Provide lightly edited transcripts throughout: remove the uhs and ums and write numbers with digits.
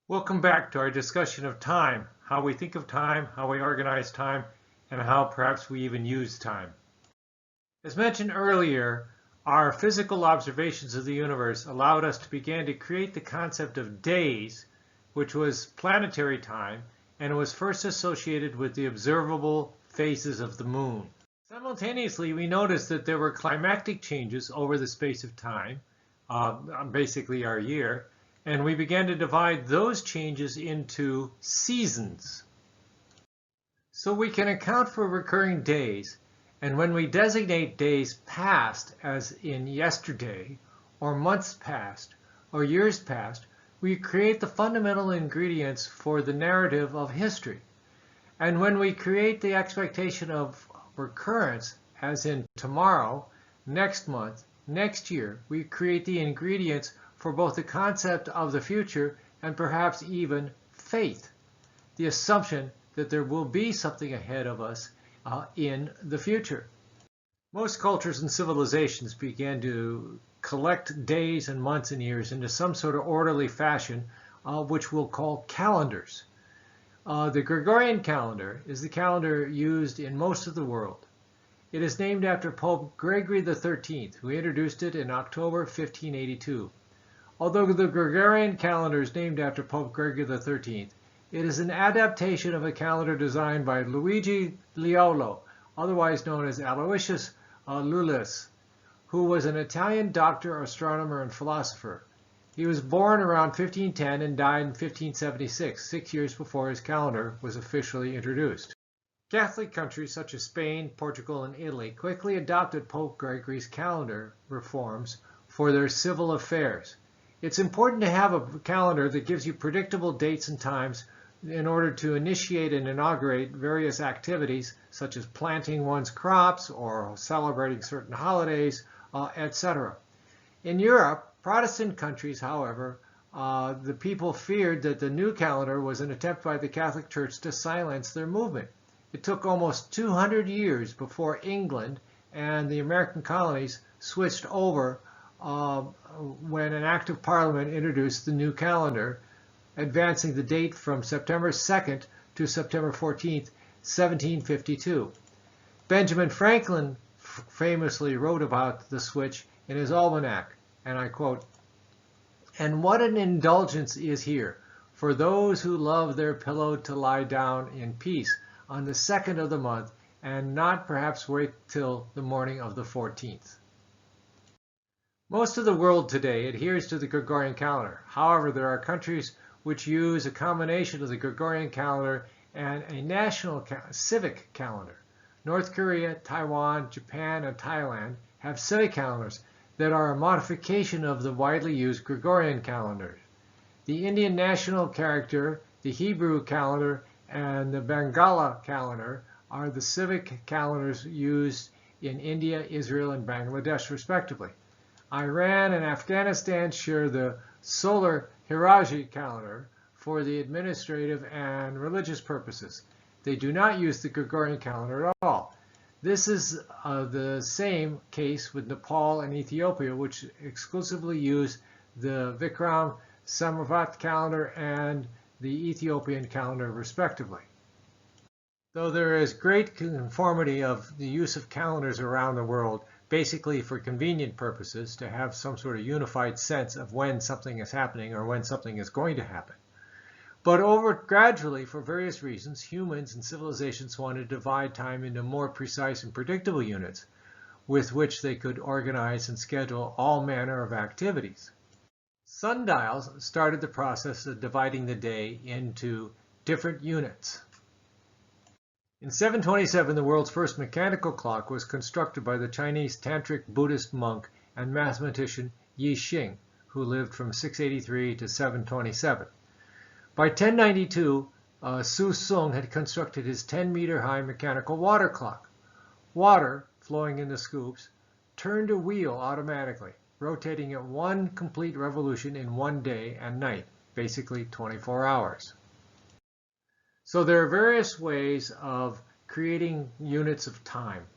Welcome back to our discussion of time, how we think of time, how we organize time, and how perhaps we even use time. As mentioned earlier, our physical observations of the universe allowed us to begin to create the concept of days, which was planetary time, and was first associated with the observable phases of the moon. Simultaneously, we noticed that there were climactic changes over the space of time, basically our year, and we began to divide those changes into seasons. So we can account for recurring days, and when we designate days past as in yesterday, or months past, or years past, we create the fundamental ingredients for the narrative of history. And when we create the expectation of recurrence, as in tomorrow, next month, next year, we create the ingredients for both the concept of the future and perhaps even faith, the assumption that there will be something ahead of us in the future. Most cultures and civilizations began to collect days and months and years into some sort of orderly fashion, which we'll call calendars. The Gregorian calendar is the calendar used in most of the world. It is named after Pope Gregory XIII, who introduced it in October 1582. Although the Gregorian calendar is named after Pope Gregory XIII, it is an adaptation of a calendar designed by Luigi Liolo, otherwise known as Aloysius Lullius, who was an Italian doctor, astronomer, and philosopher. He was born around 1510 and died in 1576, 6 years before his calendar was officially introduced. Catholic countries such as Spain, Portugal, and Italy quickly adopted Pope Gregory's calendar reforms for their civil affairs. It's important to have a calendar that gives you predictable dates and times in order to initiate and inaugurate various activities such as planting one's crops or celebrating certain holidays, etc. In Europe, Protestant countries, however, the people feared that the new calendar was an attempt by the Catholic Church to silence their movement. It took almost 200 years before England and the American colonies switched over when an act of Parliament introduced the new calendar, advancing the date from September 2nd to September 14th, 1752. Benjamin Franklin famously wrote about the switch in his almanac, and I quote, "And what an indulgence is here for those who love their pillow to lie down in peace on the 2nd of the month, and not perhaps wait till the morning of the 14th. Most of the world today adheres to the Gregorian calendar. However, there are countries which use a combination of the Gregorian calendar and a national civic calendar. North Korea, Taiwan, Japan, and Thailand have civic calendars that are a modification of the widely used Gregorian calendar. The Indian national character, the Hebrew calendar, and the Bangala calendar are the civic calendars used in India, Israel, and Bangladesh, respectively. Iran and Afghanistan share the solar Hiraji calendar for the administrative and religious purposes. They do not use the Gregorian calendar at all. This is the same case with Nepal and Ethiopia, which exclusively use the Vikram Samvat calendar and the Ethiopian calendar, respectively. Though there is great conformity of the use of calendars around the world, basically for convenient purposes, to have some sort of unified sense of when something is happening or when something is going to happen. But gradually, for various reasons, humans and civilizations wanted to divide time into more precise and predictable units with which they could organize and schedule all manner of activities. Sundials started the process of dividing the day into different units. In 727, the world's first mechanical clock was constructed by the Chinese Tantric Buddhist monk and mathematician Yi Xing, who lived from 683 to 727. By 1092, Su Sung had constructed his 10-meter-high mechanical water clock. Water, flowing in the scoops, turned a wheel automatically, rotating at one complete revolution in one day and night, basically 24 hours. So there are various ways of creating units of time.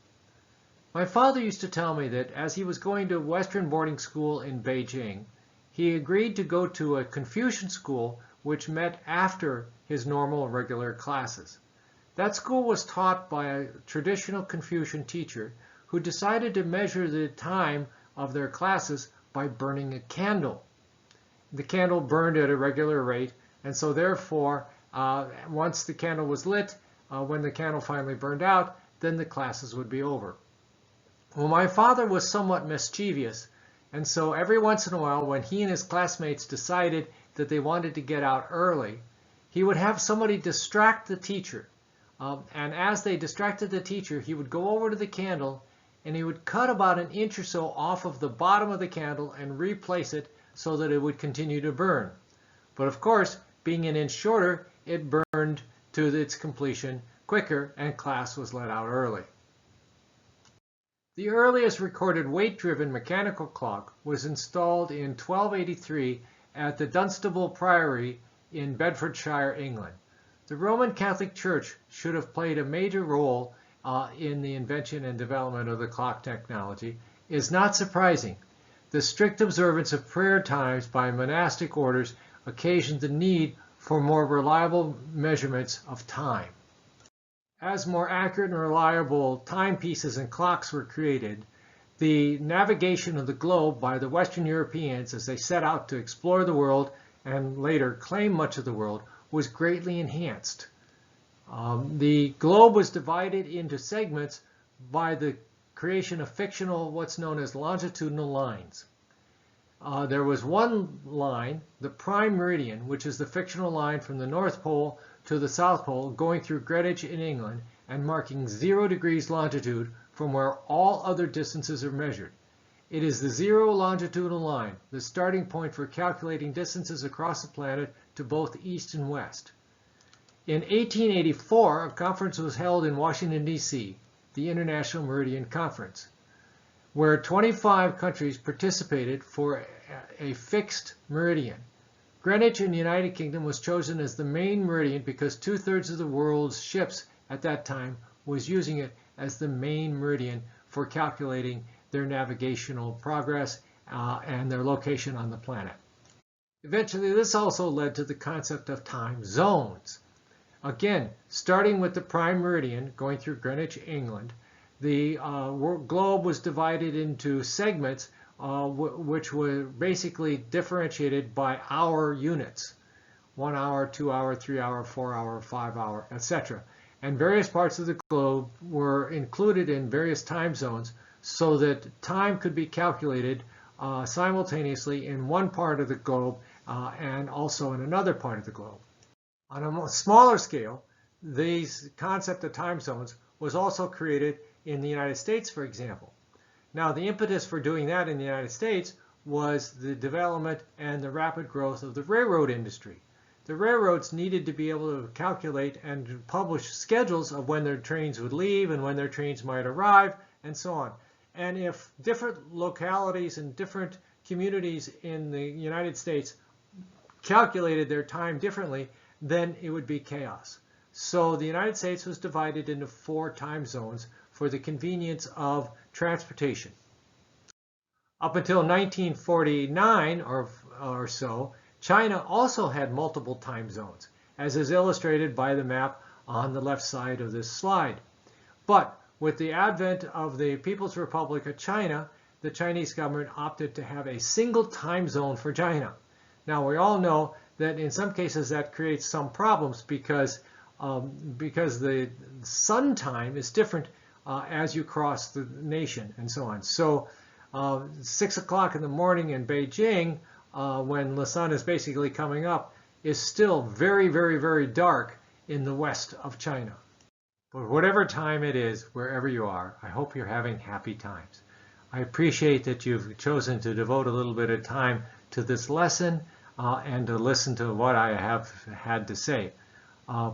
My father used to tell me that as he was going to Western boarding school in Beijing, he agreed to go to a Confucian school which met after his normal regular classes. That school was taught by a traditional Confucian teacher who decided to measure the time of their classes by burning a candle. The candle burned at a regular rate, and so therefore, once the candle was lit, when the candle finally burned out, then the classes would be over. Well, my father was somewhat mischievous, and so every once in a while, when he and his classmates decided that they wanted to get out early, he would have somebody distract the teacher. And as they distracted the teacher, he would go over to the candle and he would cut about an inch or so off of the bottom of the candle and replace it so that it would continue to burn. But of course, being an inch shorter, it burned to its completion quicker and class was let out early. The earliest recorded weight-driven mechanical clock was installed in 1283 at the Dunstable Priory in Bedfordshire, England. The Roman Catholic Church should have played a major role in the invention and development of the clock technology. Is not surprising. The strict observance of prayer times by monastic orders occasioned the need for more reliable measurements of time. As more accurate and reliable timepieces and clocks were created, the navigation of the globe by the Western Europeans as they set out to explore the world and later claim much of the world was greatly enhanced. The globe was divided into segments by the creation of fictional, what's known as longitudinal lines. There was one line, the prime meridian, which is the fictional line from the North Pole to the South Pole, going through Greenwich in England and marking 0 degrees longitude from where all other distances are measured. It is the 0 longitudinal line, the starting point for calculating distances across the planet to both east and west. In 1884, a conference was held in Washington, D.C., the International Meridian Conference, where 25 countries participated for a fixed meridian. Greenwich in the United Kingdom was chosen as the main meridian because 2/3 of the world's ships at that time was using it as the main meridian for calculating their navigational progress and their location on the planet. Eventually, this also led to the concept of time zones. Again, starting with the prime meridian going through Greenwich, England, the globe was divided into segments which were basically differentiated by hour units. 1 hour, 2 hour, 3 hour, 4 hour, 5 hour, etc. And various parts of the globe were included in various time zones so that time could be calculated simultaneously in one part of the globe and also in another part of the globe. On a smaller scale, this concept of time zones was also created in the United States, for example. Now, the impetus for doing that in the United States was the development and the rapid growth of the railroad industry. The railroads needed to be able to calculate and publish schedules of when their trains would leave and when their trains might arrive and so on. And if different localities and different communities in the United States calculated their time differently, then it would be chaos. So the United States was divided into 4 time zones for the convenience of transportation. Up until 1949 or so, China also had multiple time zones, as is illustrated by the map on the left side of this slide. But with the advent of the People's Republic of China, the Chinese government opted to have a single time zone for China. Now, we all know that in some cases that creates some problems because the sun time is different as you cross the nation and so on. So 6 o'clock in the morning in Beijing, when the sun is basically coming up, is still very, very, very dark in the west of China. But whatever time it is, wherever you are, I hope you're having happy times. I appreciate that you've chosen to devote a little bit of time to this lesson and to listen to what I have had to say.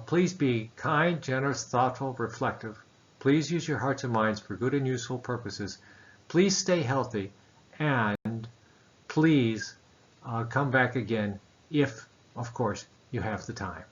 Please be kind, generous, thoughtful, reflective. Please use your hearts and minds for good and useful purposes. Please stay healthy, and please come back again if, of course, you have the time.